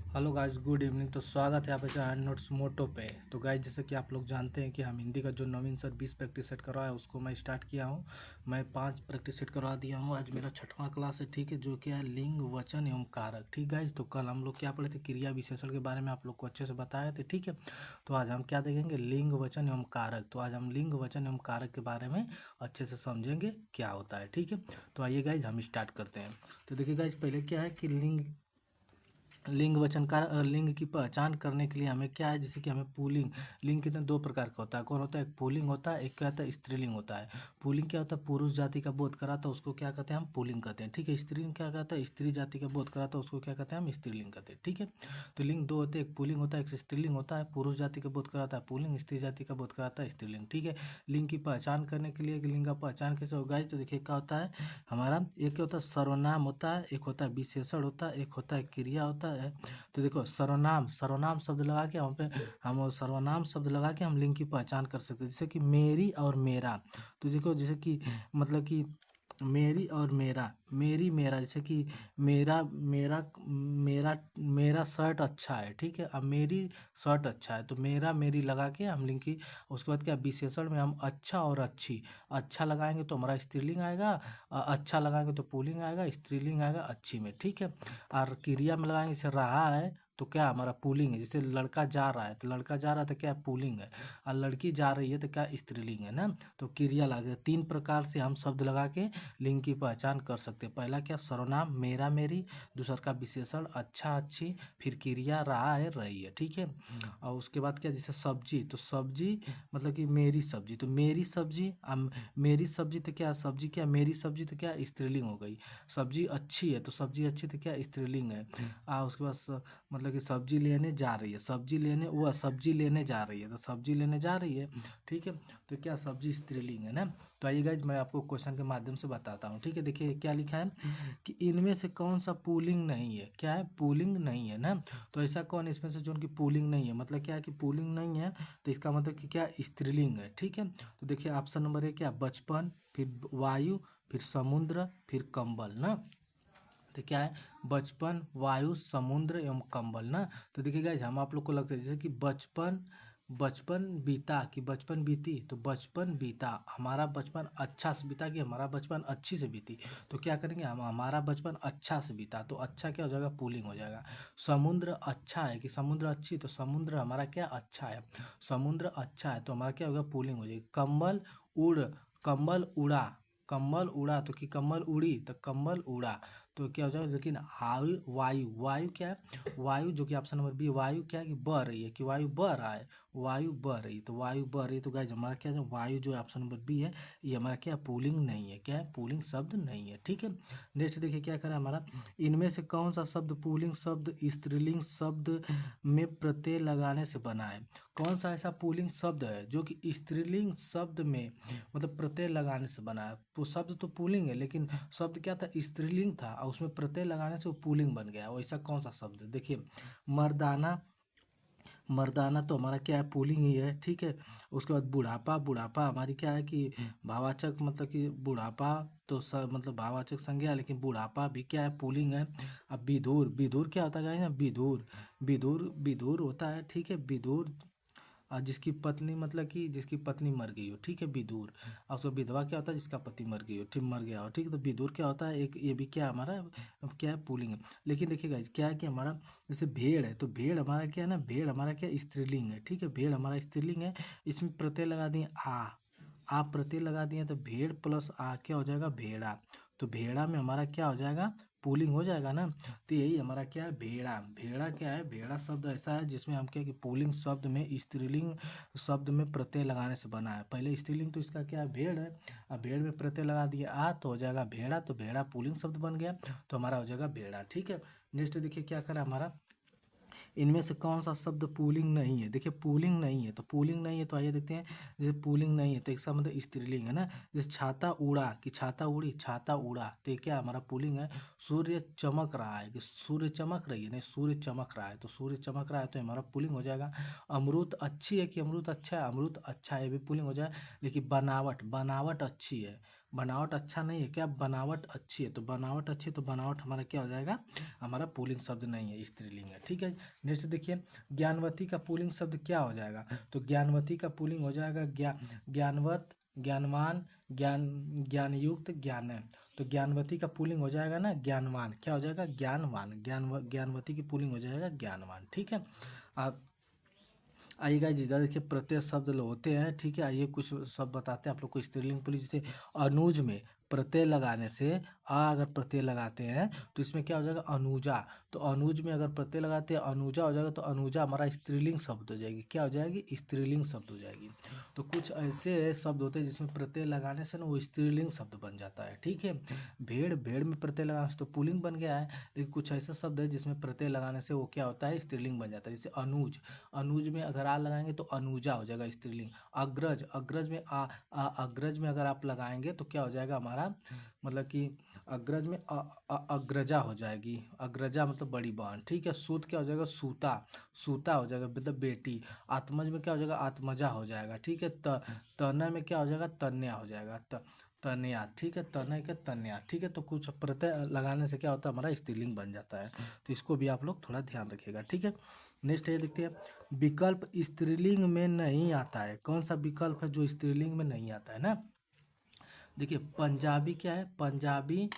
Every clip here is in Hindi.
Hello guys, good evening. तो स्वागत है आप चैनल नोट्स मोटो पे। तो गाइस, जैसे कि आप लोग जानते हैं कि हम हिंदी का जो नवीन सर 20 प्रैक्टिस सेट करवाया है उसको मैं स्टार्ट किया हूं। मैं 5 प्रैक्टिस सेट करवा दिया हूं। आज मेरा 6वां क्लास है, ठीक है, जो कि है लिंग वचन एवं कारक। ठीक गाइस, तो कल हम लोग क्या पढ़े थे, क्रिया विशेषण के बारे में आप लोग को अच्छे से बताए थे, ठीक है। तो आज हम क्या देखेंगे, लिंग वचन एवं कारक। तो आज हम लिंग वचन एवं कारक के बारे में अच्छे से समझेंगे क्या होता है, ठीक है। तो आइए गाइज हम स्टार्ट करते हैं। तो देखिए गाइज, पहले क्या है कि लिंग वचन का लिंग की पहचान करने के लिए हमें क्या है, जैसे कि हमें पुल्लिंग। लिंग कितने दो प्रकार का होता है, कौन होता है, एक पुल्लिंग होता है, एक क्या होता है, स्त्रीलिंग होता है। पुल्लिंग क्या होता है, पुरुष जाति का बोध कराता है उसको क्या कहते हैं, हम पुल्लिंग कहते हैं, ठीक है। स्त्रीलिंग क्या कहता है, स्त्री जाति का बोध कराता है उसको क्या कहते हैं, हम स्त्रीलिंग कहते हैं, ठीक है। तो लिंग दो होते हैं, एक पुल्लिंग होता है, एक स्त्रीलिंग होता है। पुरुष जाति का बोध कराता है पुल्लिंग, स्त्री जाति का बोध कराता है स्त्रीलिंग, ठीक है। लिंग की पहचान करने के लिए लिंग का पहचान कैसे होगा, तो देखिए क्या होता है हमारा, एक क्या होता है सर्वनाम होता है, एक होता है विशेषण होता है, एक होता है क्रिया होता है। तो देखो सर्वनाम, सर्वनाम शब्द लगा के हम सर्वनाम शब्द लगा के हम लिंग की पहचान कर सकते हैं, जैसे कि मेरी और मेरा। तो देखो जैसे कि मतलब कि मेरी और मेरा, मेरी मेरा, जैसे कि मेरा मेरा मेरा मेरा शर्ट अच्छा है, ठीक है। अब मेरी शर्ट अच्छा है, तो मेरा मेरी लगा के हम लिंग की। उसके बाद क्या, विशेषण में हम अच्छा और अच्छी, अच्छा लगाएंगे तो हमारा स्त्रीलिंग आएगा, अच्छा लगाएंगे तो पुल्लिंग आएगा, स्त्रीलिंग आएगा अच्छी में, ठीक है। और क्रिया में लगाएंगे, जैसे रहा है तो क्या हमारा पुल्लिंग है, जैसे लड़का जा रहा है तो लड़का जा रहा है तो क्या पुल्लिंग है, और लड़की जा रही है तो क्या स्त्रीलिंग है ना। तो क्रिया लगे, 3 प्रकार से हम शब्द लगा के लिंग की पहचान कर सकते हैं। पहला क्या, सर्वनाम मेरा मेरी, दूसरा का विशेषण अच्छा अच्छी, फिर क्रिया रहा है रही है, ठीक है। और उसके बाद क्या, जैसे सब्जी, तो सब्जी मतलब कि मेरी सब्जी, तो मेरी सब्जी, मेरी सब्जी तो क्या सब्जी, क्या मेरी सब्जी तो क्या स्त्रीलिंग हो गई। सब्जी अच्छी है तो सब्जी अच्छी तो क्या स्त्रीलिंग है। उसके बाद मतलब कि सब्जी लेने जा रही है, सब्जी लेने, वह सब्जी लेने जा रही है तो सब्जी लेने जा रही है, ठीक है। तो क्या सब्जी स्त्रीलिंग है ना। तो आइए गाइज मैं आपको क्वेश्चन के माध्यम से बताता हूँ, ठीक है। देखिए क्या लिखा है कि इनमें से कौन सा पुल्लिंग नहीं है, क्या है पुल्लिंग नहीं है ना। तो ऐसा कौन इसमें से जो उनकी पुल्लिंग नहीं है, मतलब क्या है कि पुल्लिंग नहीं है, तो इसका मतलब कि क्या स्त्रीलिंग है, ठीक है। तो देखिए ऑप्शन नंबर ए क्या, बचपन, फिर वायु, फिर समुद्र, फिर कंबल ना। तो क्या है, बचपन, वायु, समुद्र एवं कंबल ना। तो देखिए गाइस, हम आप लोग को लगता है जैसे कि बचपन, बचपन बीता कि बचपन बीती, तो बचपन बीता, हमारा बचपन अच्छा से बीता कि हमारा बचपन अच्छी से बीती। तो क्या करेंगे हम, हमारा बचपन अच्छा से बीता, तो अच्छा क्या हो जाएगा, पुल्लिंग हो जाएगा। समुद्र अच्छा है कि समुद्र अच्छी, तो समुद्र हमारा क्या अच्छा है, समुद्र अच्छा है तो हमारा क्या होगा, पुल्लिंग हो जाएगी। कंबल उड़, कंबल उड़ा, कंबल उड़ा तो कि कंबल उड़ी तो कंबल उड़ा, तो क्या हो जाएगा। लेकिन वायु, वायु, वायु क्या है, वायु जो कि ऑप्शन नंबर बी, वायु क्या है कि बह रही है, कि वायु बह रहा है, वायु बह रही है, तो वायु बह रही है। तो गाइस हमारा क्या है, वायु जो है ऑप्शन नंबर बी है, ये हमारा क्या पुल्लिंग नहीं है, क्या है पुल्लिंग शब्द नहीं है, ठीक है। नेक्स्ट देखिए क्या करा हमारा, इनमें से कौन सा शब्द पुल्लिंग शब्द स्त्रीलिंग शब्द में प्रत्यय लगाने से बना है। कौन सा ऐसा पुल्लिंग शब्द है जो कि स्त्रीलिंग शब्द में मतलब प्रत्यय लगाने से बना है। तो शब्द तो पुल्लिंग है लेकिन शब्द क्या था, स्त्रीलिंग था, और उसमें प्रत्यय लगाने से वो पुल्लिंग बन गया। वैसा कौन सा शब्द है, देखिए मर्दाना, मर्दाना तो हमारा क्या है, पुल्लिंग ही है, ठीक है। उसके बाद बुढ़ापा, बुढ़ापा हमारी क्या है कि भाववाचक, मतलब कि बुढ़ापा तो मतलब भाववाचक संज्ञा, लेकिन बुढ़ापा भी क्या है, पुल्लिंग है। अब विधुर, विधुर क्या होता है ना, विधुर, विधुर, विधुर होता है, ठीक है, विधुर। जिसकी पत्नी मतलब कि जिसकी पत्नी मर गई हो, ठीक है, विदुर। और उसका विधवा क्या होता है, जिसका पति मर गई हो, ठीक, मर गया हो, ठीक है। तो विदुर क्या होता है, एक ये भी क्या हमारा, अब क्या है पुल्लिंग है। लेकिन देखिए गाइस क्या है कि हमारा जैसे भेड़ है, तो भेड़ हमारा क्या है ना, भेड़ हमारा क्या स्त्रीलिंग है, ठीक है, भेड़ हमारा स्त्रीलिंग है। इसमें प्रत्यय लगा दिए आ प्रत्यय लगा दिए तो भेड़ प्लस आ क्या हो जाएगा, भेड़ा। तो भेड़ा में हमारा क्या हो जाएगा, पुल्लिंग हो जाएगा ना। तो यही हमारा क्या है, भेड़ा। भेड़ा क्या है, भेड़ा शब्द ऐसा है जिसमें हम क्या कि पुल्लिंग शब्द में स्त्रीलिंग शब्द में प्रत्यय लगाने से बना है। पहले स्त्रीलिंग तो इसका क्या है, भेड़ है। अब भेड़ में प्रत्यय लगा दिया तो हो जाएगा भेड़ा, तो भेड़ा पुल्लिंग शब्द बन गया, तो हमारा हो जाएगा भेड़ा, ठीक है। नेक्स्ट देखिए क्या करा हमारा, इनमें से कौन सा शब्द पुल्लिंग नहीं है। देखिए पुल्लिंग नहीं है, तो पुल्लिंग नहीं है तो आइए देखते हैं। जैसे पुल्लिंग नहीं है तो इसका मतलब स्त्रीलिंग है ना। जैसे छाता उड़ा कि छाता उड़ी, छाता उड़ा, तो ये क्या हमारा पुल्लिंग है। सूर्य चमक रहा है कि सूर्य चमक रही है, नहीं सूर्य चमक रहा है, तो सूर्य चमक रहा है तो हमारा पुल्लिंग हो जाएगा। अमरूद अच्छी है कि अमरूद अच्छा है, अमरूद अच्छा है, ये भी पुल्लिंग हो जाए। लेकिन बनावट, बनावट अच्छी है, बनावट अच्छा नहीं है क्या, बनावट अच्छी है, तो बनावट अच्छी है तो बनावट हमारा क्या हो जाएगा, हमारा पुल्लिंग शब्द नहीं है, स्त्रीलिंग है। ठीक है, नेक्स्ट देखिए, ज्ञानवती का पुल्लिंग शब्द क्या हो जाएगा, तो ज्ञानवती का पुल्लिंग हो जाएगा ज्ञानवत, ज्ञानवान, ज्ञान, ज्ञानयुक्त, ज्ञान। तो ज्ञानवती का पुल्लिंग हो जाएगा ना ज्ञानवान, क्या हो जाएगा, ज्ञानवान, ज्ञानवती की पुल्लिंग हो जाएगा ज्ञानवान। ठीक है, आप आइएगा जिधर देखिए प्रत्यय शब्द होते हैं। ठीक है, आइए कुछ शब्द बताते हैं आप लोग को स्त्रीलिंग पुल्लिंग। जैसे अनुज में प्रत्यय लगाने से, अगर प्रत्यय लगाते हैं तो इसमें क्या हो जाएगा, अनुजा। तो अनुज में अगर प्रत्यय लगाते हैं अनुजा हो जाएगा, तो अनुजा हमारा स्त्रीलिंग शब्द हो जाएगी, क्या हो जाएगी, स्त्रीलिंग शब्द हो जाएगी। तो कुछ ऐसे शब्द होते हैं जिसमें प्रत्यय लगाने से ना वो स्त्रीलिंग शब्द बन जाता है। ठीक है, भेड़, भेड़ में प्रत्यय लगाने से तो पुल्लिंग बन गया है, लेकिन कुछ ऐसे शब्द है जिसमें प्रत्यय लगाने से वो क्या होता है, स्त्रीलिंग बन जाता है। जैसे अनुज, अनुज में अगर आ लगाएंगे तो अनुजा हो जाएगा स्त्रीलिंग। अग्रज, अग्रज में अग्रज में अगर आप लगाएंगे तो क्या हो जाएगा हमारा, मतलब कि अग्रज में अग्रजा हो जाएगी, अग्रजा मतलब बड़ी बहन। ठीक है, सूत क्या हो जाएगा, सूता, सूता हो जाएगा मतलब बेटी। आत्मज में क्या हो जाएगा, आत्मजा हो जाएगा। ठीक है, तना में क्या हो जाएगा, तन्या हो जाएगा, तनया। ठीक है, तनय के तनया। ठीक है, तो कुछ प्रत्यय लगाने से क्या होता है, हमारा स्त्रीलिंग बन जाता है। तो इसको भी आप लोग थोड़ा ध्यान रखिएगा। ठीक है, नेक्स्ट ये देखते हैं, विकल्प स्त्रीलिंग में नहीं आता है। कौन सा विकल्प है जो स्त्रीलिंग में नहीं आता है ना, देखिए पंजाबी क्या है, पंजाबी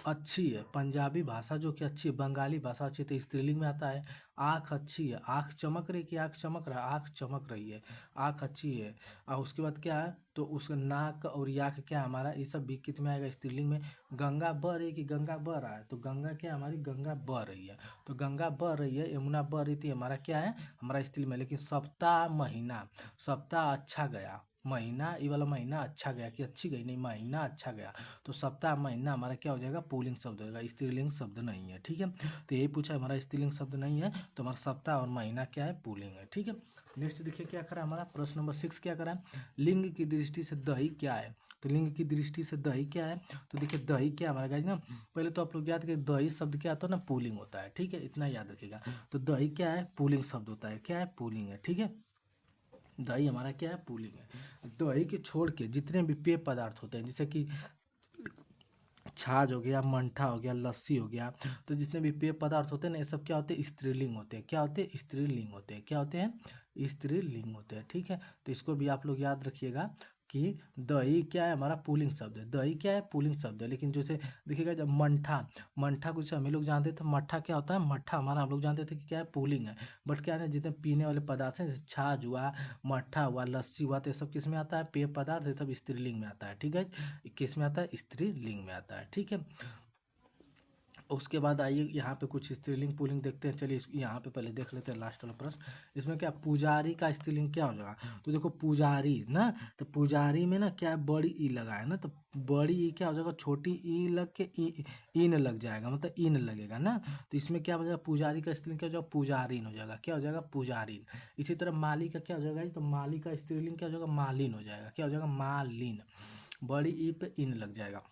अच्छी है, पंजाबी भाषा जो कि अच्छी है, बंगाली भाषा अच्छी है, तो स्त्रीलिंग में आता है। आँख अच्छी है, आँख चमक रही कि आँख चमक रहा है, आँख चमक रही है, आँख अच्छी है। और उसके बाद क्या है, तो उसका नाक और याक क्या है हमारा, ये सब भी कित में आएगा, स्त्रीलिंग में। गंगा बह रही कि गंगा बह रहा है, तो गंगा क्या है हमारी, गंगा बह रही है, तो गंगा बह रही है, यमुना बह रही थी, हमारा क्या है, हमारा स्त्रीलिंग में। लेकिन सप्ताह, महीना, सप्ताह अच्छा गया, महीना, ये वाला महीना अच्छा गया कि अच्छी गई नहीं, महीना अच्छा गया, तो सप्ताह महीना हमारा क्या हो जाएगा, पुल्लिंग शब्द हो जाएगा, स्त्रीलिंग शब्द नहीं है। ठीक है, तो यही पूछा है, हमारा स्त्रीलिंग शब्द नहीं है, तो हमारा सप्ताह और महीना क्या है, पुल्लिंग है। ठीक है, नेक्स्ट देखिए क्या करा हमारा, प्रश्न नंबर 6 क्या करा, लिंग की दृष्टि से दही क्या है। तो लिंग की दृष्टि से दही क्या है, तो देखिए दही क्या हमारा गाइज ना, पहले तो आप लोग याद करिए दही शब्द क्या होता है ना, पुल्लिंग होता है। ठीक है, इतना याद रखिएगा। तो दही क्या है, पुल्लिंग शब्द होता है, क्या है, पुल्लिंग है। ठीक है, दही हमारा क्या है, पुल्लिंग है। दही के छोड़ के जितने भी पेय पदार्थ होते हैं, जैसे कि छाछ हो गया, मंठा हो गया, लस्सी हो गया, तो जितने भी पेय पदार्थ होते हैं ना, ये सब क्या होते हैं, स्त्रीलिंग होते हैं। क्या होते हैं, स्त्रीलिंग होते हैं। क्या होते हैं, स्त्रीलिंग होते हैं। ठीक है, तो इसको भी आप लोग याद रखिएगा कि दही क्या है, हमारा पुल्लिंग शब्द है, दही क्या है, पुल्लिंग शब्द है। लेकिन जैसे देखिएगा जब मंठा, मंठा कुछ हम लोग जानते थे, मट्ठा क्या होता है, मट्ठा हमारा हम लोग जानते थे कि क्या है, पुल्लिंग है। बट क्या है ना, जितने पीने वाले पदार्थ हैं, जैसे छाछ हुआ, मट्ठा हुआ, लस्सी हुआ, तो ये सब किस में आता है, पेय पदार्थ, ये सब स्त्रीलिंग में आता है। ठीक है, किस में आता है, स्त्रीलिंग में आता है। ठीक है, उसके बाद आइए यहाँ पे कुछ स्त्रीलिंग पुल्लिंग देखते हैं। चलिए यहाँ पे पहले देख लेते हैं लास्ट वाला प्रश्न। इसमें क्या पुजारी का स्त्रीलिंग क्या हो जाएगा, तो देखो पुजारी ना, तो पुजारी में ना क्या है, बड़ी ई लगा है ना, तो बड़ी ई क्या हो जाएगा, छोटी ई लग के इन लग जाएगा, मतलब इन लगेगा ना, तो इसमें क्या हो जाएगा, पुजारी का स्त्रीलिंग क्या हो जाएगा, पुजारिन हो जाएगा। क्या हो जाएगा, पुजारिन। इसी तरह माली का क्या हो जाएगा, तो माली का स्त्रीलिंग क्या हो जाएगा, मालिन हो जाएगा। क्या हो जाएगा, मालिन, बड़ी ई पे इन लग जाएगा,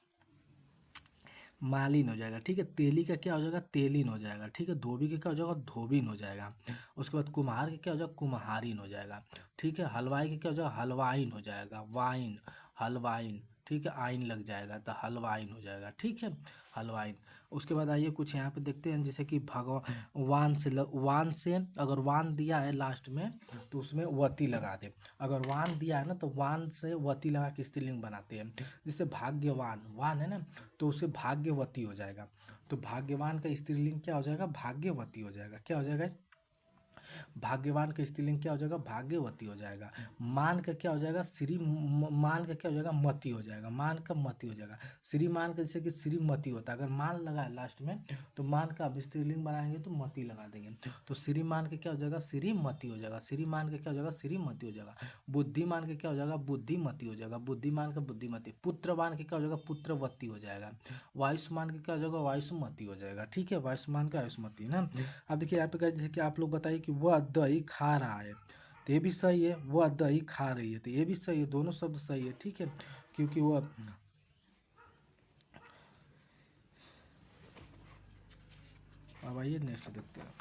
मालिन हो जाएगा। ठीक है, तेली का क्या हो जाएगा, तेलिन हो जाएगा। ठीक है, धोबी का क्या हो जाएगा, धोबिन हो जाएगा। उसके बाद कुम्हार का क्या हो जाएगा, कुम्हारिन हो जाएगा। ठीक है, हलवाई का क्या हो जाएगा, हलवाइन हो जाएगा, वाइन, हलवाइन। ठीक है, आइन लग जाएगा तो हलवाइन हो जाएगा। ठीक है, हलवाइन। उसके बाद आइए कुछ यहाँ पे देखते हैं, जैसे कि भगवान, वान से अगर वान दिया है लास्ट में तो उसमें वती लगा दे। अगर वान दिया है ना तो वान से वती लगा के स्त्रीलिंग बनाते हैं। जैसे भाग्यवान, वान है ना, तो उसे भाग्यवती हो जाएगा। तो भाग्यवान का स्त्रीलिंग क्या हो जाएगा, भाग्यवती हो जाएगा। क्या हो जाएगा, भाग्यवान का स्त्रीलिंग क्या हो जाएगा, भाग्यवती हो जाएगा। मान का क्या हो जाएगा, मान का क्या हो जाएगा, मति हो जाएगा। मान का मति हो जाएगा। श्रीमान का जैसे कि श्रीमती होता है, अगर मान लगा है लास्ट में तो मान का अब स्त्रीलिंग बनाएंगे तो मति लगा देंगे, तो श्रीमान का क्या हो जाएगा, श्रीमती हो जाएगा। श्रीमान का क्या हो जाएगा, श्रीमती हो जाएगा। बुद्धिमान का क्या हो जाएगा, बुद्धिमती हो जाएगा। बुद्धिमान का बुद्धिमती। पुत्रवान का क्या हो जाएगा, पुत्रवती हो जाएगा। वायुष्मान का क्या हो जाएगा, वायुष्मती हो जाएगा। ठीक है, वायुष्मान का आयुष्मती ना। अब देखिए यहाँ पे क्या, जैसे कि आप लोग बताइए कि वह दही खा रहा है, तो ये भी सही है, वह दही खा रही है, तो ये भी सही है, दोनों शब्द सही है। ठीक है, क्योंकि वह, अब आइए नेक्स्ट देखते हैं।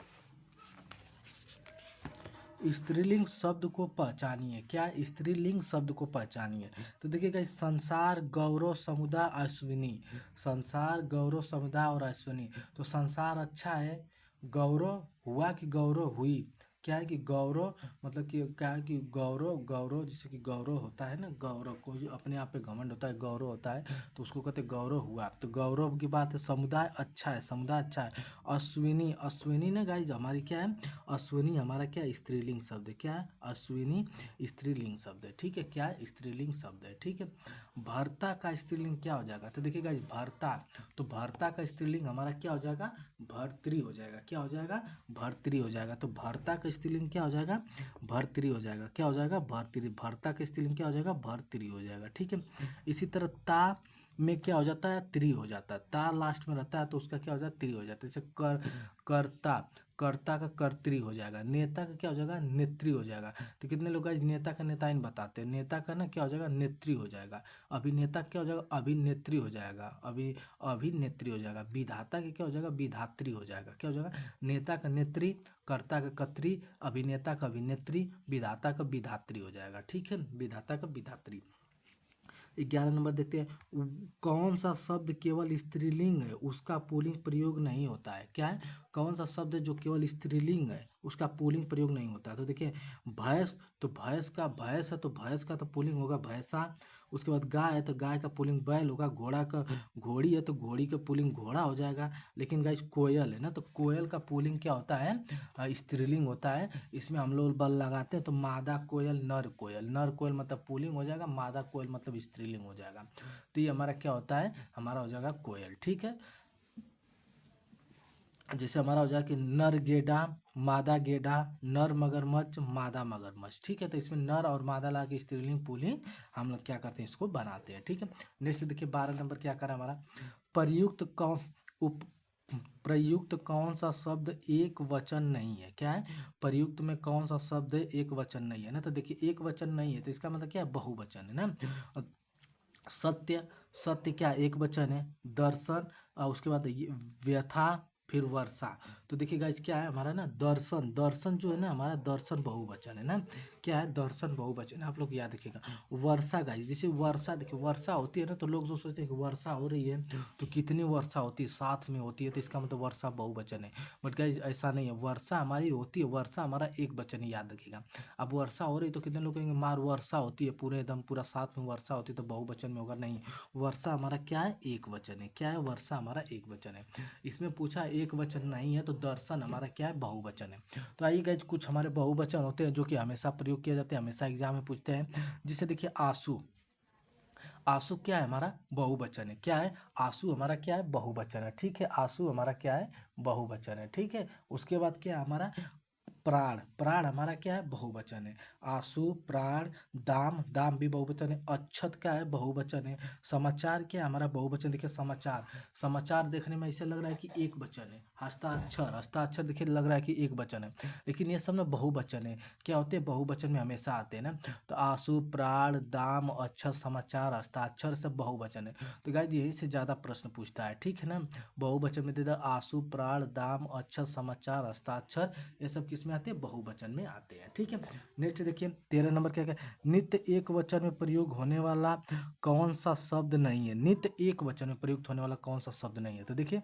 स्त्रीलिंग शब्द को पहचानिए। क्या? स्त्रीलिंग शब्द को पहचानिए। तो देखिएगा, संसार, गौरव, समुदाय, अश्विनी। संसार, गौरव, समुदाय और अश्विनी। तो संसार अच्छा है, गौरव हुआ कि गौरव हुई? क्या है कि गौरव मतलब कि क्या है कि गौरव, गौरव जैसे कि गौरव होता है ना, गौरव कोई अपने आप पे घमंड होता है, गौरव होता है, तो उसको कहते हैं गौरव हुआ। तो गौरव की बात है। समुदाय अच्छा है, समुदाय अच्छा है। अश्विनी, अश्विनी ना गाइज हमारी क्या है, अश्विनी हमारा क्या है, स्त्रीलिंग शब्द है। क्या है? अश्विनी स्त्रीलिंग शब्द है। ठीक है, क्या है? स्त्रीलिंग शब्द है। ठीक है। भर्ता का स्त्रीलिंग क्या हो जाएगा? तो देखिए गाइज, भर्ता, तो भर्ता का स्त्रीलिंग हमारा क्या हो जाएगा? भर्तृ हो जाएगा। क्या हो जाएगा? भर्तृ हो जाएगा। तो भर्ता का स्त्रीलिंग क्या हो जाएगा? भर्तृ हो जाएगा। क्या हो जाएगा? भर्तृ। भर्ता का स्त्रीलिंग क्या हो जाएगा? भर्तृ हो जाएगा। ठीक है। इसी तरह ता में क्या हो जाता है? त्रि हो जाता है। ता लास्ट में रहता है तो उसका क्या हो जाता है? त्रि हो जाता है। जैसे कर्ता, कर्ता का कर्तृ हो जाएगा। नेता का क्या हो जाएगा? नेत्री हो जाएगा। तो कितने लोग आज नेता का नेताइन बताते हैं, नेता का ना क्या हो जाएगा? नेत्री हो जाएगा। अभिनेता क्या हो जाएगा? अभिनेत्री हो जाएगा। अभिनेत्री हो जाएगा। विधाता के क्या हो जाएगा? विधात्री हो जाएगा। क्या हो जाएगा? नेता का नेत्री, कर्ता का कर्त्री, अभिनेता का अभिनेत्री, विधाता का विधात्री हो जाएगा। ठीक है, विधाता का विधात्री। 11 नंबर देखते हैं, कौन सा शब्द केवल स्त्रीलिंग है उसका पुल्लिंग प्रयोग नहीं होता है? क्या है? कौन सा शब्द है जो केवल स्त्रीलिंग है उसका पुल्लिंग प्रयोग नहीं होता है? तो देखिए, भैंस, तो भैंस का, भैंस है तो भैंस का तो पुल्लिंग होगा भैंसा। उसके बाद गाय है तो गाय का पुल्लिंग बैल होगा। घोड़ा का, घोड़ी है तो घोड़ी का पुल्लिंग घोड़ा हो जाएगा। लेकिन गाइस कोयल है ना, तो कोयल का पुल्लिंग क्या होता है? स्त्रीलिंग होता है। इसमें हम लोग बल लगाते हैं तो मादा कोयल, नर कोयल। नर कोयल मतलब पुल्लिंग हो जाएगा, मादा कोयल मतलब स्त्रीलिंग हो जाएगा। तो ये हमारा क्या होता है? हमारा हो जाएगा कोयल। ठीक है। जैसे हमारा हो जाएगा कि नर गेडा, मादा गेडा, नर मगरमच्छ, मादा मगरमच्छ। ठीक है। तो इसमें नर और मादा ला के स्त्रीलिंग पुल्लिंग हम लोग क्या करते हैं? इसको बनाते हैं। ठीक है। नेक्स्ट देखिए, 12 नंबर क्या करा हमारा, प्रयुक्त कौन, उप प्रयुक्त कौन सा शब्द एक वचन नहीं है? क्या है? प्रयुक्त में कौन सा शब्द एक वचन नहीं है ना? तो देखिए, एक वचन नहीं है तो इसका मतलब क्या है? बहुवचन है ना। सत्य, सत्य क्या एक वचन है। दर्शन, और उसके बाद व्यथा, फिर वर्षा। तो देखिए गाइस, क्या है हमारा ना, दर्शन, दर्शन जो है ना हमारा, दर्शन बहुवचन है ना। क्या है? दर्शन बहुवचन है। आप लोग याद रखिएगा। वर्षा गाइस, जैसे वर्षा, देखिए वर्षा होती है ना तो लोग जो सोचते हैं कि वर्षा हो रही है तो कितनी वर्षा होती है, साथ में होती है, तो इसका मतलब वर्षा बहुवचन है। बट गाइस ऐसा नहीं है, वर्षा हमारी होती है, वर्षा हमारा एक वचन है, याद रखिएगा। अब वर्षा हो रही तो कितने लोग कहेंगे मार वर्षा होती है, पूरे एकदम पूरा साथ में वर्षा होती है तो बहुवचन में होगा? नहीं, वर्षा हमारा क्या है? एक वचन है। क्या है? वर्षा हमारा एक वचन है। इसमें पूछा एक वचन नहीं है तो दर्शन हमारा क्या है? बहुवचन है। तो आइए गाइज, कुछ हमारे बहुवचन होते हैं जो कि हमेशा प्रयोग किए जाते हैं, हमेशा एग्जाम में पूछते हैं। जिसे देखिए, आंसू, आंसू क्या है? हमारा बहुवचन है। क्या है? आंसू हमारा क्या है? बहुवचन है। ठीक है, आंसू हमारा क्या है? बहुवचन है। ठीक है। उसके बाद क्या है हमारा? प्राण, प्राण हमारा क्या है? बहुवचन है। आंसू, प्राण, दाम, दाम भी बहुवचन है। अक्षत क्या है? बहुवचन है। समाचार क्या है हमारा? बहुवचन। देखिए समाचार, समाचार देखने में ऐसे लग रहा है कि एक वचन है। हस्ताक्षर, हस्ताक्षर देखिए लग रहा है कि एक वचन है, लेकिन ये सब ना बहुवचन है। क्या होते हैं? बहुवचन में हमेशा आते हैं ना। तो आंसू, प्राण, दाम, अक्षत, समाचार, हस्ताक्षर सब बहुवचन है। तो गाइस यही से ज्यादा प्रश्न पूछता है। ठीक है ना। बहुवचन में दे दो आंसू, प्राण, दाम, अक्षत, समाचार, हस्ताक्षर, ये सब किस में आते हैं? बहुवचन में आते हैं। ठीक है। नेक्स्ट देखिए, 13 नंबर क्या है, नित्य एक वचन में प्रयोग होने वाला कौन सा शब्द नहीं है? नित्य एक वचन में प्रयुक्त होने वाला कौन सा शब्द नहीं है? तो देखिए,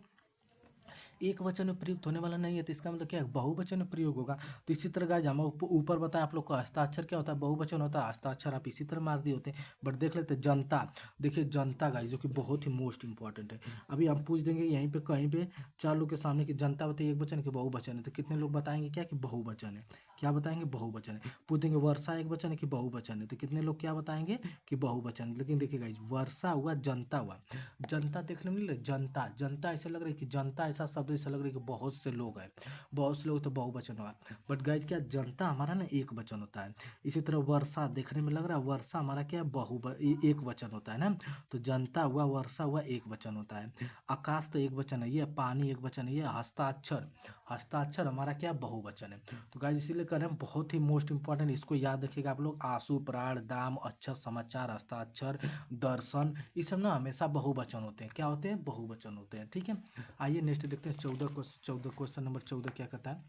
एक वचन में प्रयुक्त होने वाला नहीं है तो इसका मतलब क्या है? बहुवचन में प्रयोग होगा। तो इसी तरह गाइस, हम ऊपर बताएं आप लोग को, हस्ताक्षर क्या होता है? बहुवचन होता है। हस्ताक्षर आप इसी तरह मार दिए होते हैं। बट देख लेते हैं जनता। देखिए जनता गाइस, जो कि बहुत ही मोस्ट इंपॉर्टेंट है। अभी हम पूछ देंगे यहीं पे कहीं पे 4 लोग के सामने कि जनता बताइए एक वचन के बहुवचन है, तो कितने लोग बताएंगे क्या कि बहुवचन है? क्या बताएंगे? बहुवचन है। पूछ देंगे वर्षा एक वचन है कि बहुवचन है, तो कितने लोग क्या बताएंगे कि बहुवचन। लेकिन देखिए गाइस, वर्षा हुआ, जनता हुआ, जनता देखने में नहीं लगे, जनता, जनता ऐसा लग रहा है कि जनता, ऐसा शब्द ऐसा लग रहा है कि बहुत से लोग हैं, बहुत से लोग तो बहुवचन हुआ। बट गाइज क्या, जनता हमारा ना एक वचन होता है। इसी तरह वर्षा देखने में लग रहा है, वर्षा हमारा क्या है? एक वचन होता है ना। तो जनता हुआ, वर्षा हुआ, एक वचन होता है। आकाश तो एक वचन है, ये पानी एक वचन है, ये हस्ताक्षर, हस्ताक्षर हमारा क्या? बहुवचन है। तो गाइज इसीलिए कह रहे हैं बहुत ही मोस्ट इंपॉर्टेंट, इसको याद रखिएगा आप लोग। आंसू, प्राण, दाम, अक्षर, समाचार, हस्ताक्षर, दर्शन, ये सब ना हमेशा बहुवचन होते हैं। क्या होते हैं? बहुवचन होते हैं। ठीक है। आइए नेक्स्ट देखते हैं 14 क्वेश्चन, 14 क्वेश्चन नंबर 14 क्या कहता है,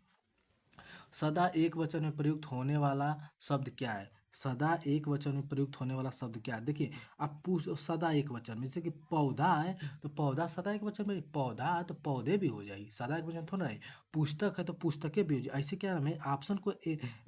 सदा एक वचन में प्रयुक्त होने वाला शब्द क्या है? सदा एक वचन में प्रयुक्त होने वाला शब्द क्या है? देखिए, आप पूछ सदा एक वचन में, जैसे कि पौधा है तो पौधा सदा एक वचन में, पौधा है तो पौधे भी हो जाएगी, सदा एक वचन थोड़ा है। पुस्तक है तो पुस्तकें भी हो जाए। ऐसे क्या है, हमें ऑप्शन को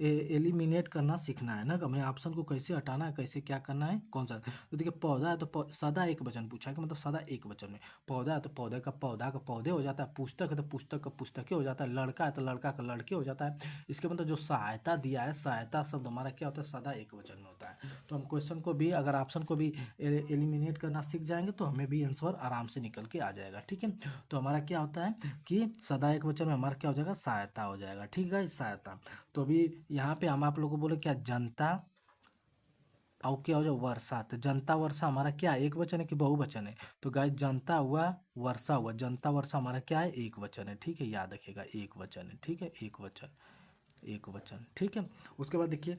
एलिमिनेट करना सीखना है ना, कि हमें ऑप्शन को कैसे हटाना है, कैसे क्या करना है, कौन सा। तो देखिए, पौधा है तो सदा एक वचन पूछा है कि मतलब सदा एक वचन में। पौधा है तो पौधा का पौधे हो जाता है। पुस्तक है तो पुस्तक का पुस्तकें हो जाता है। लड़का है तो लड़का का लड़के हो जाता है। इसके मतलब जो सहायता दिया है, सहायता शब्द हमारा क्या होता है, सदा एक वचन में होता है। तो हम क्वेश्चन को भी, अगर ऑप्शन को भी एलिमिनेट करना सीख जाएंगे तो हमें भी आंसर आराम से निकल के आ जाएगा। ठीक है, तो हमारा क्या होता है कि सदा एक वचन में हमारा क्या हो जाएगा, सहायता हो जाएगा। ठीक है, सहायता। तो अभी यहाँ पे हम आप लोगों को बोले क्या, जनता और क्या हो जाए, वर्षा। तो जनता वर्षा हमारा क्या है, एक वचन है कि बहुवचन है? तो गाइस, जनता हुआ, वर्षा हुआ, जनता वर्षा हमारा क्या है, एक वचन है। ठीक है, याद रखिएगा, एक वचन है। ठीक है, एक वचन, एक वचन। ठीक है, उसके बाद देखिए,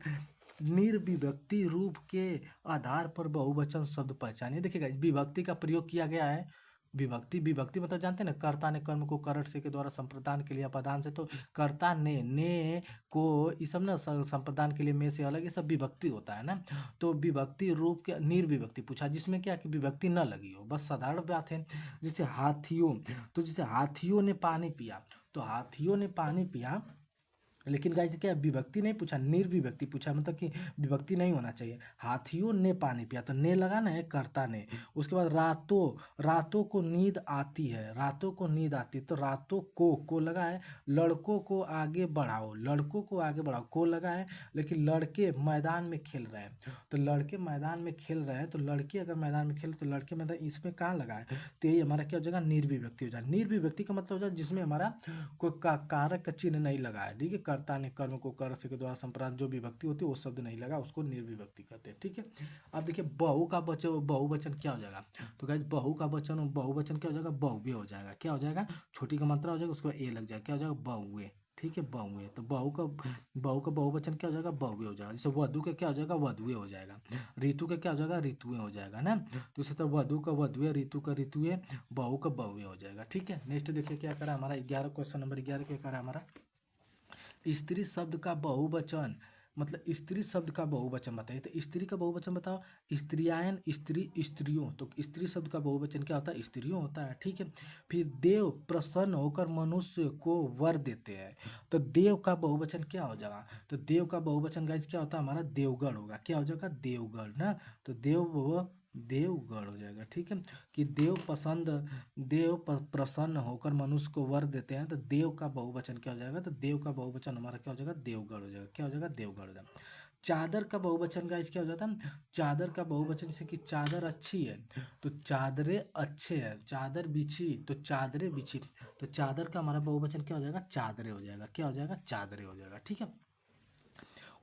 निर्विभक्ति रूप के आधार पर बहुवचन शब्द पहचानिए। देखिएगा, विभक्ति का प्रयोग किया गया है। विभक्ति, विभक्ति मतलब जानते हैं ना, कर्ता ने कर्म को करट से के द्वारा संप्रदान के लिए अपादान से, तो कर्ता ने को, ये सब ना संप्रदान के लिए में से अलग, ये सब विभक्ति होता है ना। तो विभक्ति रूप के निर्विभक्ति पूछा, जिसमें क्या कि विभक्ति न लगी हो, बस साधारण बात है। जैसे हाथियों, तो जैसे हाथियों ने पानी पिया, तो हाथियों ने पानी पिया, लेकिन गाइस क्या विभक्ति नहीं पूछा, निर्विभक्ति पूछा, मतलब कि विभक्ति नहीं होना चाहिए। हाथियों ने पानी पिया, तो ने लगाना है, कर्ता ने। उसके बाद रातों, रातों को नींद आती है, रातों को नींद आती है, तो रातों को लगा है। लड़कों को आगे बढ़ाओ, लड़कों को आगे बढ़ाओ, को लगा है। लेकिन लड़के मैदान में खेल रहे हैं, तो लड़के मैदान में खेल रहे हैं, तो लड़के अगर मैदान में खेल, तो लड़के मैदान, इसमें कहाँ लगा है, तो ये हमारा क्या हो जाएगा, निर्विभक्ति हो जाएगा। निर्विभक्ति का मतलब हो जाएगा जिसमें हमारा कोई कारक का चिन्ह नहीं लगा है। ठीक है, कर्ता ने कर्म को कर से के द्वारा संप्रांत जो विभक्ति होती है वो शब्द नहीं लगा, उसको निर्विभक्ति कहते हैं। ठीक है, अब देखिए, बहु का बहुवचन क्या हो जाएगा, तो गाइस बहु का वचन, बहुवचन क्या हो जाएगा, बहुए हो जाएगा। क्या हो जाएगा, छोटी का मात्रा हो जाएगा, उसके बाद ए लग जाएगा, क्या हो जाएगा, बहुए। ठीक है, बहुए। तो बहु का बहुवचन क्या हो जाएगा, बहुए हो जाएगा। जैसे वधु का क्या हो जाएगा, वधुए हो जाएगा। ऋतु का क्या हो जाएगा, ऋतुएं हो जाएगा ना। तो इसी तरह वधु का वधुए, ऋतु का ऋतुए, बहु का बहुए हो जाएगा। ठीक है, नेक्स्ट देखिए क्या करा हमारा 11, क्वेश्चन नंबर 11 क्या करा हमारा, स्त्री शब्द का बहुवचन, मतलब स्त्री शब्द का बहुवचन बताइए। तो स्त्री का बहुवचन बताओ, स्त्रियायन, स्त्री, स्त्रियों। तो स्त्री शब्द का बहुवचन क्या होता है, स्त्रियों होता है। ठीक है, फिर देव प्रसन्न होकर मनुष्य को वर देते हैं, तो देव का बहुवचन क्या हो जाएगा, तो देव का बहुवचन गाइस क्या होता है हमारा, देवगढ़ होगा। क्या हो जाएगा, देवगढ़ ना। तो देवगढ़ हो जाएगा। ठीक है, कि देव प्रसन्न होकर मनुष्य को वर देते हैं, तो देव का बहुवचन क्या हो जाएगा, तो देव का बहुवचन हमारा क्या हो जाएगा, देवगढ़ हो जाएगा। क्या हो जाएगा, देवगढ़ हो जाएगा। चादर का बहुवचन गाइस क्या हो जाता है, चादर का बहुवचन से कि चादर अच्छी है, तो चादरें अच्छे हैं, चादर बिछी तो चादरें बिछी, तो चादर का हमारा बहुवचन क्या हो जाएगा, चादरें हो जाएगा। क्या हो जाएगा, चादरें हो जाएगा। ठीक है,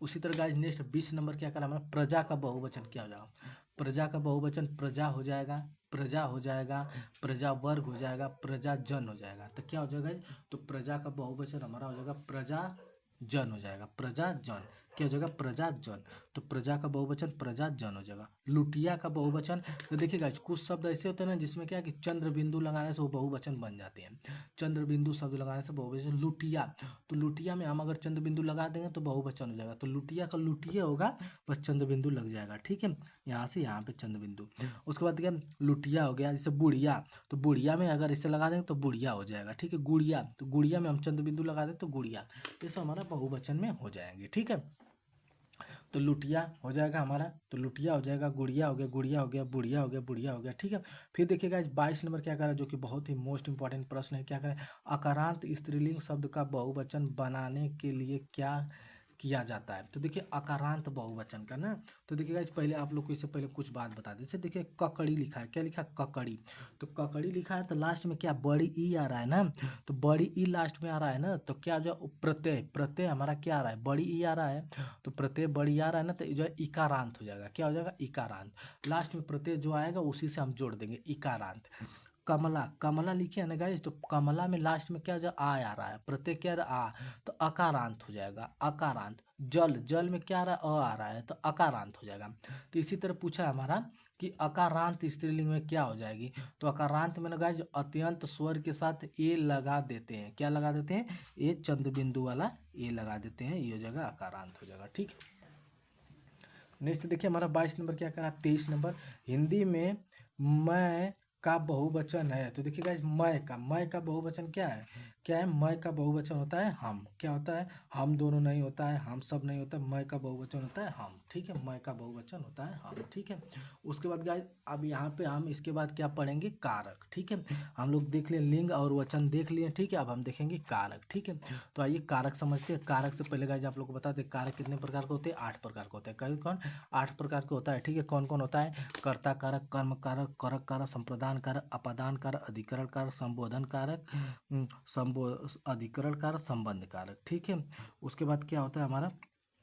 उसी तरह गाइस नेक्स्ट 20 नंबर क्या करा हमारा, प्रजा का बहुवचन क्या हो जाएगा, प्रजा का बहुवचन प्रजा हो जाएगा, प्रजा हो जाएगा, प्रजा वर्ग हो जाएगा, प्रजा जन हो जाएगा। तो क्या हो जाएगा, तो प्रजा का बहुवचन हमारा हो जाएगा प्रजा जन हो जाएगा, प्रजा जन। क्या हो जाएगा, प्रजा जन। तो प्रजा का बहुवचन प्रजा जन हो जाएगा। लुटिया का बहुवचन, तो देखिएगा कुछ शब्द ऐसे होते हैं ना जिसमें क्या है कि चंद्र बिंदु लगाने से वो बहुवचन बन जाते हैं। चंद्र बिंदु शब्द लगाने से बहुवचन, लुटिया, तो लुटिया में हम अगर चंद्र बिंदु लगा देंगे तो बहुवचन हो जाएगा। तो लुटिया का लुटिया होगा, बस चंद्र बिंदु लग जाएगा। ठीक है, यहाँ से यहाँ पे चंद्र बिंदु। उसके बाद क्या, लुटिया हो गया। जैसे बुढ़िया, तो बुढ़िया में अगर इसे लगा देंगे तो बुढ़िया हो जाएगा। ठीक है, गुड़िया, तो गुड़िया में हम चंद्र बिंदु लगा दें तो गुड़िया, ये सब हमारा बहुवचन में हो जाएंगे। ठीक है, तो लुटिया हो जाएगा हमारा, तो लुटिया हो जाएगा, गुड़िया हो गया, गुड़िया हो गया, बुढ़िया हो गया, बुढ़िया हो गया। ठीक है, फिर देखिएगा 22 नंबर क्या करें, जो कि बहुत ही मोस्ट इंपॉर्टेंट प्रश्न है, क्या करें, अकारांत स्त्रीलिंग शब्द का बहुवचन बनाने के लिए क्या किया जाता है। तो देखिए अकारांत बहुवचन का ना, तो देखिएगा पहले आप लोग को इससे पहले कुछ बात बता दें। जैसे देखिए ककड़ी लिखा है, क्या लिखा है, ककड़ी, तो ककड़ी लिखा है तो लास्ट में क्या बड़ी ई आ रहा है ना, तो बड़ी ई लास्ट में आ रहा है ना, तो क्या जो प्रत्यय, प्रत्यय हमारा क्या आ रहा है, बड़ी ई आ रहा है, तो प्रत्यय बड़ी आ रहा है ना, तो जो है इकारांत हो जाएगा। क्या हो जाएगा, इकारांत। लास्ट में प्रत्यय जो आएगा उसी से हम जोड़ देंगे, इकारांत। कमला, कमला लिखे है ना गाइस, तो कमला में लास्ट में क्या जो आ रहा है, प्रत्यय क्या आ रहा है, आ, तो अकारांत हो जाएगा, अकारांत। जल, जल में क्या आ रहा है, आ रहा है, तो अकारांत हो जाएगा। तो इसी तरह पूछा है हमारा कि अकारांत स्त्रीलिंग में क्या हो जाएगी। तो अकारांत में ना गाइज अत्यंत स्वर के साथ ए लगा देते हैं। क्या लगा देते हैं? ए चंद्र बिंदु वाला ए लगा देते हैं, ये हो जाएगा अकारांत हो जाएगा। ठीक है, नेक्स्ट देखिए हमारा 22 नंबर क्या करा, 23 नंबर हिंदी में मैं का बहुवचन है। तो देखिए गाइस मैं का बहुवचन क्या है? क्या है? मैं का बहुवचन होता है हम। क्या होता है? हम दोनों नहीं होता है, हम सब नहीं होता है, मैं का बहुवचन होता है हम। ठीक है, मैं का बहुवचन होता है हम। ठीक है, उसके बाद गाइस अब यहाँ पे हम इसके बाद क्या पढ़ेंगे? कारक। ठीक है, हम लोग देख लिए लिंग और वचन देख लिए। ठीक है, अब हम देखेंगे कारक। ठीक है, तो आइए कारक समझते हैं। कारक से पहले गाइस आप लोग को बता दें कारक कितने प्रकार के होते हैं? 8 प्रकार के होते हैं। कौन? 8 प्रकार के होता है। ठीक है, कौन कौन होता है? कर्ता कारक, कर्म कारक, करक कारक, संप्रदान कारक, अपादान कारक, अधिकरण कारक, संबोधन कारक, अधिकरण कारक, संबंध कारक। ठीक है, उसके बाद क्या होता है हमारा?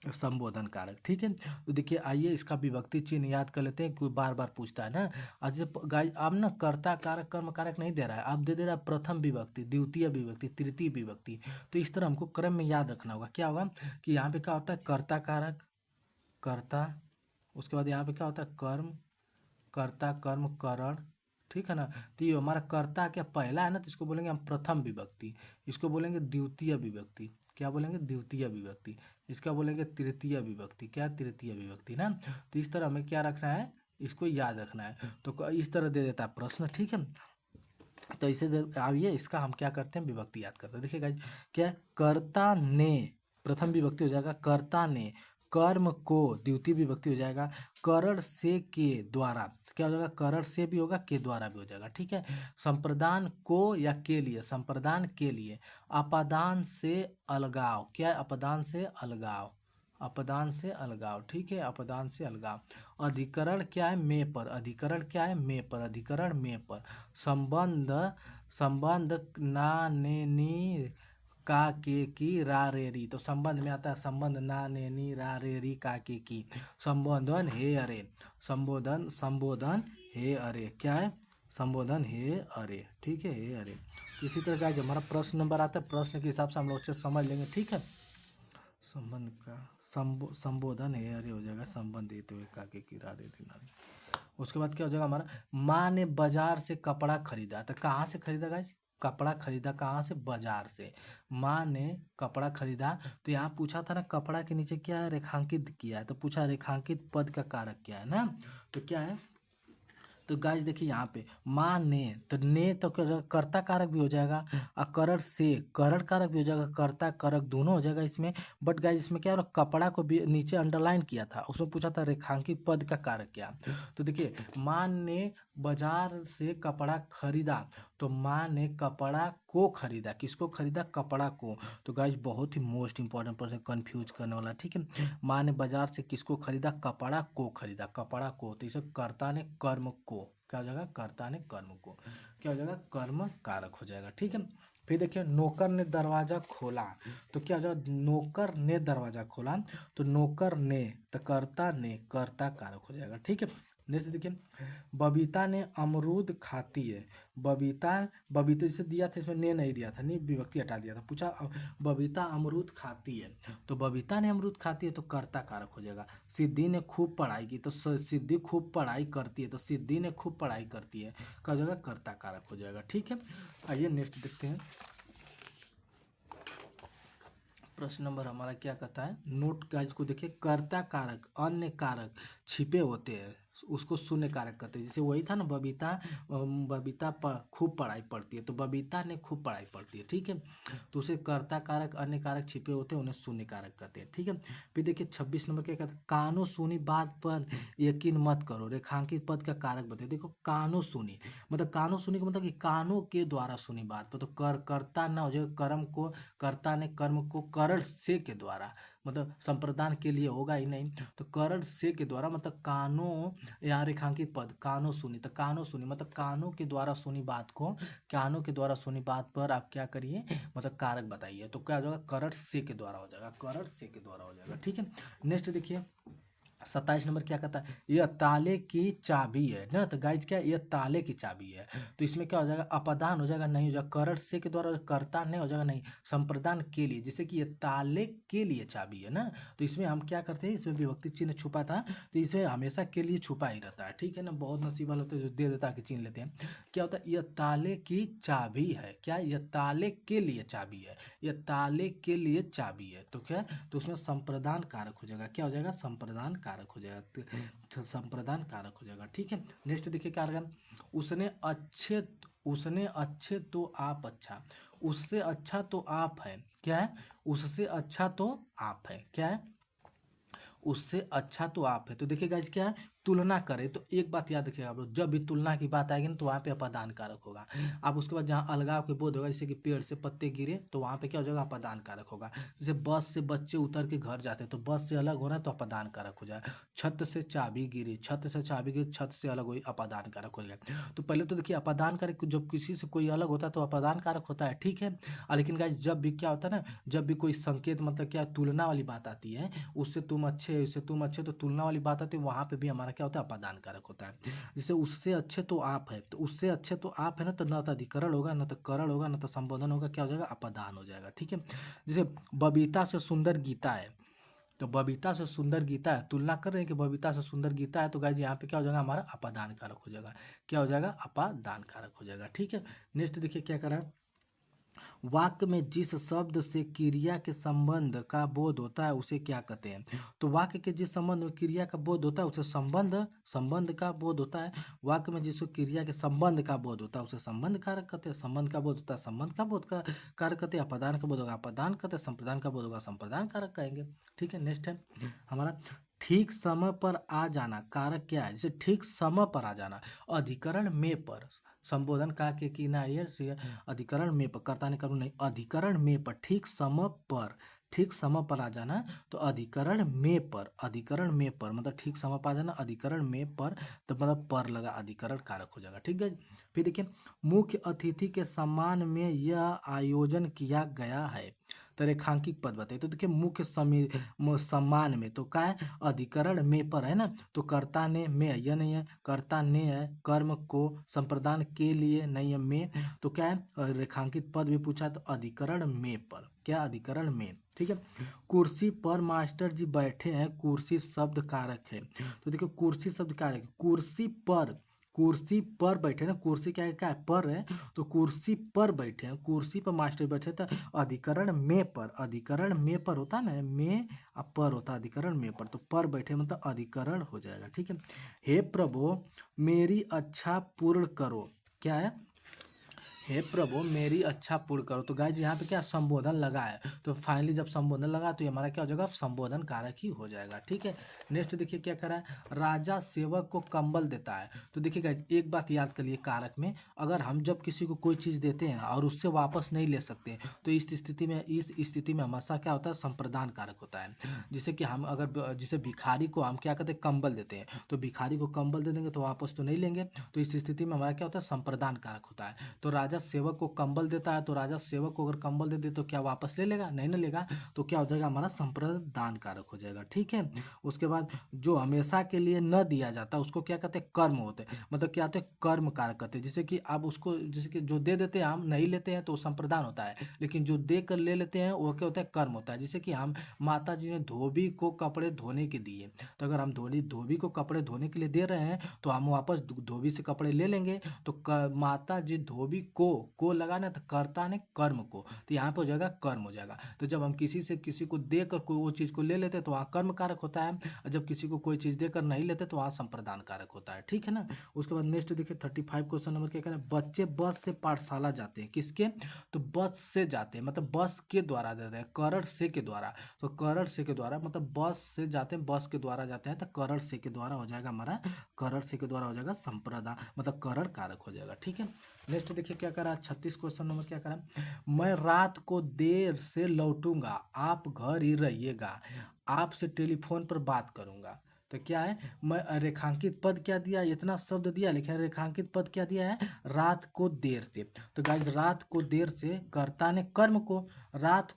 संबोधन कारक। ठीक है, तो देखिए आइए इसका विभक्ति चिन्ह याद कर लेते हैं, कोई बार बार पूछता है ना। आज गाइस अब ना कर्ता कारक कर्म कारक नहीं दे रहा है, अब दे रहा है प्रथम विभक्ति, द्वितीय विभक्ति, तृतीय विभक्ति। तो इस तरह हमको क्रम में याद रखना होगा। क्या होगा कि यहाँ पे क्या होता है? कर्ता कारक, कर्ता, उसके बाद यहाँ पे क्या होता है? कर्म, कर्ता कर्म करण। ठीक है ना, तो ये हमारा कर्ता क्या पहला है ना, तो इसको बोलेंगे हम प्रथम विभक्ति, इसको बोलेंगे द्वितीय विभक्ति। क्या बोलेंगे? द्वितीय विभक्ति। इसका बोलेंगे तृतीय विभक्ति। क्या? तृतीय विभक्ति ना। तो इस तरह हमें क्या रखना है? इसको याद रखना है। तो इस तरह दे देता है प्रश्न। ठीक है, तो इसे आइए इसका हम क्या करते हैं? विभक्ति याद करते हैं। देखिए गाइस क्या? कर्ता ने प्रथम विभक्ति हो जाएगा, कर्ता ने कर्म को द्वितीय विभक्ति हो जाएगा, करण से के द्वारा क्या हो जाएगा? करण से भी होगा, के द्वारा भी हो जाएगा। ठीक है, संप्रदान को या के लिए, संप्रदान के लिए, अपादान से अलगाव। क्या है? अपदान से अलगाव, अपदान से अलगाव। ठीक है, अपदान से अलगाव। अधिकरण क्या है? में पर, अधिकरण क्या है? में पर, अधिकरण में पर। संबंध, संबंध ना ने नी का के की रा रे री। तो संबंध में आता है संबंध ना ने नी रा रे री का के की। संबोधन हे अरे, संबोधन, संबोधन हे अरे। क्या है? संबोधन हे अरे। ठीक है, हे अरे। इसी तरह का जो हमारा प्रश्न नंबर आता है, प्रश्न के हिसाब से हम लोग अच्छे से समझ लेंगे। ठीक है, संबंध का संबोधन है अरे हो जाएगा, संबंध देते हुए काके की रा रे री नारी। उसके बाद क्या हो जाएगा हमारा? माँ ने बाजार से कपड़ा खरीदा। तो कहाँ से खरीदा गाइस? कपड़ा खरीदा कहाँ से? बाजार से। माँ ने कपड़ा खरीदा, तो यहाँ पूछा था ना कपड़ा के नीचे क्या है? रेखांकित किया है, तो पूछा रेखांकित पद का कारक क्या है ना। तो क्या है? तो गाइस देखिए यहाँ पे माँ ने, तो ने तो क्या हो जाएगा? कर्ता कारक भी हो जाएगा, और करण से करण कारक भी हो जाएगा, कर्ता कारक दोनों हो जाएगा इसमें। बट गाइस इसमें क्या हो रहा? कपड़ा को भी नीचे अंडरलाइन किया था, उसमें पूछा था रेखांकित पद का कारक क्या। तो देखिए माँ ने बाजार से कपड़ा खरीदा, तो माँ ने कपड़ा को खरीदा। किसको खरीदा? कपड़ा को। तो गाइस बहुत ही मोस्ट इंपॉर्टेंट पर्सन, कंफ्यूज करने वाला। ठीक है, माँ ने बाजार से किसको खरीदा? कपड़ा को खरीदा, कपड़ा को। तो इसे कर्ता ने कर्म को, क्या हो जाएगा? कर्ता ने कर्म को, क्या हो जाएगा? कर्म कारक हो जाएगा। ठीक है, फिर देखिए नौकर ने दरवाजा खोला, तो क्या हो जाएगा? नौकर ने दरवाजा खोला, तो नौकर ने, तो कर्ता ने कर्ता कारक हो जाएगा। ठीक है, नेक्स्ट देखिए बबीता ने अमरूद खाती है। बबीता, बबीता जैसे दिया था इसमें ने नहीं दिया था, नहीं विभक्ति हटा दिया था। पूछा बबीता अमरूद खाती है, तो बबीता ने अमरूद खाती है, तो कर्ता कारक हो जाएगा। सिद्धि ने खूब पढ़ाई की, तो सिद्धि खूब पढ़ाई करती है, तो सिद्धि ने खूब पढ़ाई करती है, क्या हो जाएगा? कर्ता कारक हो जाएगा। ठीक है, आइए नेक्स्ट देखते हैं। प्रश्न नंबर हमारा क्या कहता है? नोट गाइस को देखिए, कर्ता कारक अन्य कारक छिपे होते हैं, उसको शून्य कारक कहते हैं। जैसे वही था ना बबीता, बबीता खूब पढ़ाई पढ़ती है, तो बबीता ने खूब पढ़ाई पढ़ती है। ठीक है, तो उसे कर्ता कारक अन्य कारक छिपे होते हैं, उन्हें शून्य कारक कहते हैं। ठीक है, फिर देखिए 26 नंबर क्या कहते हैं? कानो सुनी बात पर यकीन मत करो, रेखांकित पद का कारक बताइए। देखो कानो सुनी, मतलब कानो सुनी का मतलब कि कानों के द्वारा सुनी बात पर, तो कर्ता ना हो जाएगा, कर्म को, कर्ता ने कर्म को करण से के द्वारा, मतलब संप्रदान के लिए होगा ही नहीं, तो करण से के द्वारा मतलब कानों, यहाँ रेखांकित पद कानों सुनी, तो कानों सुनी मतलब कानों के द्वारा सुनी बात को, कानों के द्वारा सुनी बात पर आप क्या करिए? मतलब कारक बताइए। तो क्या हो जाएगा? करण से के द्वारा हो जाएगा, करण से के द्वारा हो जाएगा। ठीक है, नेक्स्ट देखिए 27 नंबर क्या कहता है, यह ताले की चाबी है ना। तो गाइज क्या है, यह ताले की चाबी है। तो इसमें क्या हो जाएगा, अपादान हो जाएगा, नहीं हो जाएगा, करण से के द्वारा कर्ता नहीं हो जाएगा, नहीं, संप्रदान के लिए, जैसे कि यह ताले के लिए चाबी है ना। तो इसमें हम क्या करते हैं, इसमें विभक्ति चिन्ह छुपा था, तो इसमें हमेशा के लिए छुपा ही रहता है, ठीक है ना। बहुत नसीब वाले होते हैं जो दे देता कि चिन्ह लेते हैं। क्या होता है, यह ताले की चाबी है, क्या, यह ताले के लिए चाबी है, यह ताले के लिए चाबी है। तो क्या, तो उसमें संप्रदान कारक हो जाएगा, क्या हो जाएगा, संप्रदान कारक हो जाएगा, तो संप्रदान कारक हो जाएगा, ठीक है। नेक्स्ट देखिए क्या रहेगा, उसने अच्छे, उसने अच्छे तो आप अच्छा, उससे अच्छा तो आप है, क्या है, उससे अच्छा तो आप है, क्या है, उससे अच्छा तो आप है। तो देखिए गाइज क्या है, तुलना करें तो एक बात याद रखिएगा आप लोग, जब भी तुलना की बात आएगी ना तो वहाँ पे अपादान कारक होगा। अब उसके बाद जहाँ अलगाव के बोध होगा, जैसे कि पेड़ से पत्ते गिरे, तो वहाँ पे क्या हो जाएगा, अपादान कारक होगा। जैसे बस से बच्चे उतर के घर जाते हैं तो बस से अलग हो रहा है तो अपादान कारक हो जाएगा। छत से चाबी गिरी, छत से चाबी गिरी, छत से अलग हुई, अपादान कारक हो जाएगा। तो पहले तो देखिए अपादान कारक जब किसी से कोई अलग होता है तो अपादान कारक होता है, ठीक है। लेकिन गाइज जब भी क्या होता है ना, जब भी कोई संकेत मतलब क्या तुलना वाली बात आती है, उससे तुम अच्छे, उससे तुम अच्छे, तो तुलना वाली बात आती है, वहाँ पे भी हमारा क्या होता है, अपादान कारक होता है। जैसे उससे अच्छे तो आप है, तो उससे अच्छे तो आप है ना, तो न तो अधिकरण होगा, न तो करण होगा, न तो संबोधन होगा, क्या हो जाएगा, अपादान हो जाएगा, ठीक है। जैसे बबीता से सुंदर गीता है, तो बबीता से सुंदर गीता है, तुलना कर रहे हैं कि बबीता से सुंदर गीता है, तो गाइज यहाँ पे क्या हो जाएगा, हमारा अपादान कारक हो जाएगा, क्या हो जाएगा, अपादान कारक हो जाएगा, ठीक है। नेक्स्ट देखिए क्या करा है, वाक्य में जिस शब्द से क्रिया के संबंध का बोध होता है उसे क्या कहते हैं। तो वाक्य के जिस संबंध में क्रिया का बोध होता है उसे संबंध, संबंध का बोध होता है। वाक्य में जिसको क्रिया के संबंध का बोध होता है उसे संबंध कारक कहते हैं। संबंध का बोध होता है, संबंध का बोध का कारक कहते हैं। अपादान का बोध होगा, अपादान कहते हैं। संप्रदान का बोध होगा, संप्रदान कारक कहेंगे, ठीक है। नेक्स्ट है हमारा ठीक समय पर आ जाना, कारक क्या है, जैसे ठीक समय पर आ जाना, अधिकरण में पर, संबोधन का के कि ना ये अधिकरण में पर, कर्ता ने करूँ नहीं, अधिकरण में पर, ठीक समय पर, ठीक समय पर आ जाना, तो अधिकरण में पर, अधिकरण में पर मतलब ठीक समय पर आ जाना, अधिकरण में पर, तो मतलब पर लगा, अधिकरण कारक हो जाएगा, ठीक है। फिर देखिए मुख्य अतिथि के सम्मान में यह आयोजन किया गया है, तो रेखांकित पद बताइए। तो देखिए मुख्य सम्मान में, तो क्या है, अधिकरण में पर है ना, तो कर्ता ने में, यह नहीं है, कर्ता ने है, कर्म को, संप्रदान के लिए नहीं है, में, तो क्या है, रेखांकित पद भी पूछा तो अधिकरण में पर, क्या, अधिकरण में, ठीक है। कुर्सी पर मास्टर जी बैठे हैं, कुर्सी शब्द कारक है, तो देखिए कुर्सी शब्द कारक है, कुर्सी पर, कुर्सी पर बैठे ना, कुर्सी क्या है, पर है, तो कुर्सी पर बैठे हैं, कुर्सी पर मास्टर बैठे, तो अधिकरण में पर, अधिकरण में पर होता है ना, में पर होता है, अधिकरण में पर, तो पर बैठे मतलब अधिकरण हो जाएगा, ठीक है। हे प्रभु मेरी अच्छा पूर्ण करो, क्या है, हे प्रभु मेरी अच्छा पूर्ण करो। तो गाइज यहाँ पे क्या संबोधन लगा है, तो फाइनली जब संबोधन लगा तो ये हमारा क्या हो जाएगा, संबोधन कारक ही हो जाएगा, ठीक है। नेक्स्ट देखिए क्या करा है, राजा सेवक को कंबल देता है। तो देखिए गाइज एक बात याद करिए, कारक में अगर हम जब किसी को कोई चीज़ देते हैं और उससे वापस नहीं ले सकते, तो इस स्थिति में हमेशा क्या होता है, संप्रदान कारक होता है। जैसे कि हम अगर जैसे भिखारी को हम क्या कहते हैं, कंबल देते हैं, तो भिखारी को कंबल दे देंगे तो वापस तो नहीं लेंगे, तो इस स्थिति में हमारा क्या होता है, संप्रदान कारक होता है। तो राजा सेवक को कंबल देता है, तो राजा सेवक को अगर कंबल दे दे तो क्या वापस ले लेगा, नहीं ना लेगा, तो क्या हो जाएगा, हमारा संप्रदान कारक हो जाएगा, ठीक है। उसके बाद जो हमेशा के लिए न दिया जाता उसको क्या कहते हैं, कर्म होते हैं, मतलब क्या होते हैं, कर्म कारक कहते हैं। जैसे कि आप उसको, जैसे कि जो दे देते हैं हम नहीं लेते हैं तो संप्रदान होता है, लेकिन जो दे कर ले लेते हैं वो क्या होता है, कर्म होता है। जैसे कि हम माता जी ने धोबी को कपड़े धोने के दिए, तो अगर हम धोबी को कपड़े धोने के लिए दे रहे हैं तो हम वापस धोबी से कपड़े ले लेंगे, तो माता जी धोबी को लगाना, तो कर्ता ने कर्म को, तो यहाँ पे हो जाएगा कर्म हो जाएगा। तो जब हम किसी से किसी को देकर कोई वो चीज़ को ले लेते हैं तो वहाँ कर्म कारक होता है, और जब किसी को कोई चीज़ देकर नहीं लेते तो वहाँ संप्रदान कारक होता है, ठीक है ना। उसके बाद नेक्स्ट देखिए 35 क्वेश्चन नंबर क्या करें, बच्चे बस से पाठशाला जाते हैं, किसके, तो बस से जाते हैं, मतलब बस के द्वारा जाते हैं, करण से के द्वारा, तो करण से के द्वारा मतलब बस से जाते हैं, बस के द्वारा जाते हैं, तो करण से के द्वारा हो जाएगा हमारा, करण से के द्वारा हो जाएगा संप्रदान, मतलब करण कारक हो जाएगा, ठीक है। नेक्स्ट देखिए क्या करा, 36 क्वेश्चन नंबर क्या करा, मैं रात को देर से लौटूंगा, आप घर ही रहिएगा, आपसे टेलीफोन पर बात करूंगा। तो क्या है, मैं रेखांकित पद क्या दिया, इतना शब्द दिया, लेकिन रेखांकित पद क्या दिया है, रात को देर से। तो गाइज रात को देर से कर्ता ने कर्म को, रात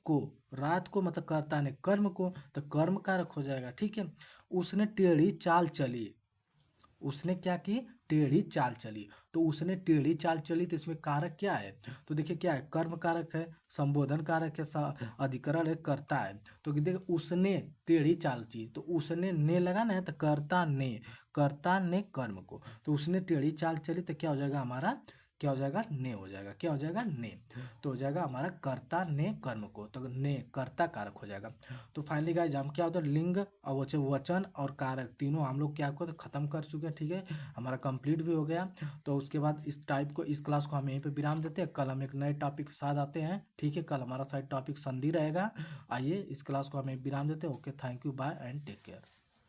को मतलब कर्ता ने कर्म को, तो कर्म कारक हो जाएगा। ठीक है, उसने टेढ़ी चाल चली, उसने क्या की, टेढ़ी चाल चली। तो उसने टेढ़ी चाल चली, तो इसमें कारक क्या है, तो देखिए क्या है, कर्म कारक है, संबोधन कारक है, अधिकरण है, कर्ता है। तो देखिए उसने टेढ़ी चाल चली, तो उसने ने लगाना है, तो कर्ता ने कर्म को, तो उसने टेढ़ी चाल चली, तो क्या हो जाएगा हमारा, क्या हो जाएगा, ने हो जाएगा, क्या हो जाएगा, ने। तो हो जाएगा हमारा कर्ता ने कर्म को, तो ने कर्ता कारक हो जाएगा। तो फाइनली गाइस हम क्या होता है, लिंग और वचन और कारक तीनों हम लोग क्या को तो खत्म कर चुके हैं। ठीक है, हमारा कंप्लीट भी हो गया। तो उसके बाद इस क्लास को हम यहीं पे विराम देते हैं। कल हम एक नए टॉपिक के साथ आते हैं। ठीक है, कल हमारा शायद टॉपिक संधि रहेगा। आइए इस क्लास को हम यहीं विराम देते हैं। Okay, thank you, bye and take care.